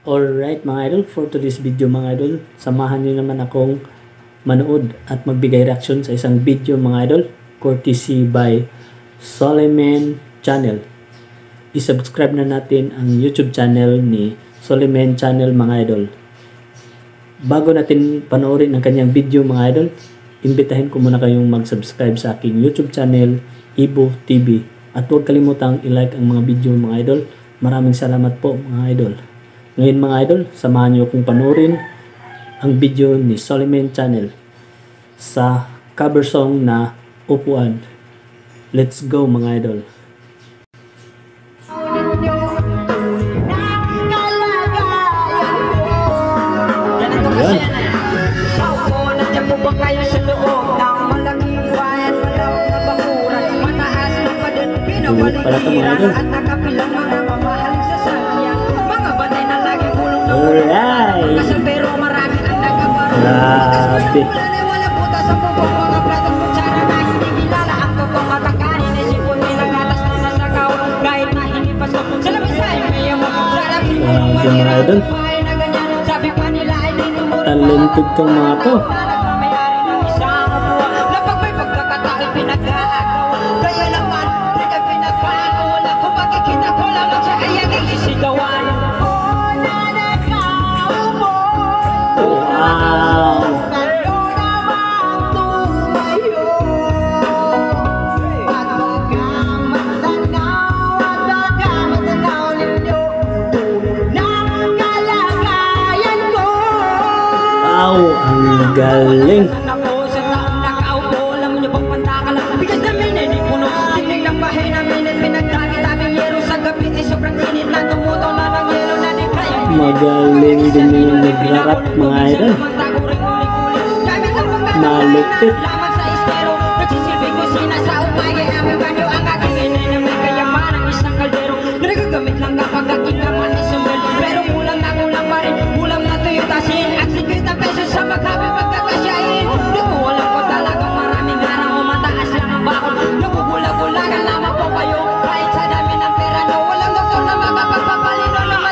Alright mga idol, for today's video mga idol, samahan nyo naman akong manood at magbigay reaction sa isang video mga idol, courtesy by Soliman Channel. I-subscribe na natin ang YouTube channel ni Soliman Channel mga idol. Bago natin panoorin ang kanyang video mga idol, imbitahin ko muna kayong mag-subscribe sa aking YouTube channel, Ibo TV. At huwag kalimutang i-like ang mga video mga idol. Maraming salamat po mga idol. Ngayon mga idol, samahan niyo akong panoorin ang video ni Soliman Channel sa cover song na Upuan. Let's go mga idol. Tulog pala ito mga idol. Alright! Grabe! Grabe mga idol. Talented kang mga to. Ang galing. Magaling din yung nagrarap mga idol. Malupit.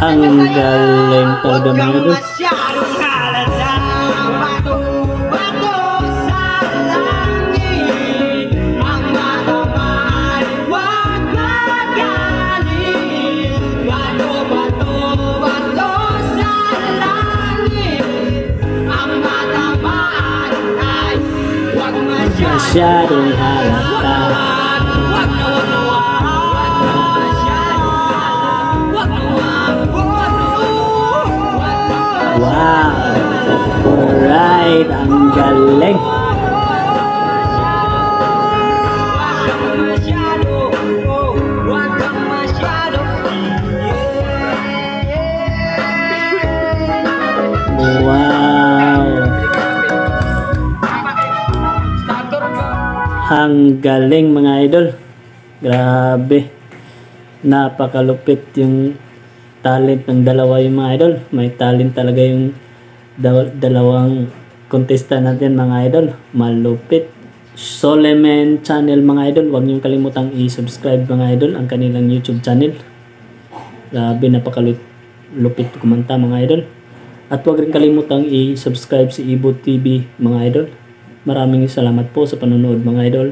Ang galing talaga mga idol. Masyadong halata. Wow! Alright! Ang galing! Wow! Ang galing mga idol! Grabe! Napakalupit yung talent ng dalawa yung mga idol. May talent talaga yung dalawang contestant natin mga idol. Malupit. Soliman Channel mga idol. Huwag niyong kalimutang i-subscribe mga idol ang kanilang YouTube channel. Grabe, napakalupit kumanta mga idol. At huwag rin kalimutang i-subscribe si Ibo TV mga idol. Maraming salamat po sa panonood mga idol.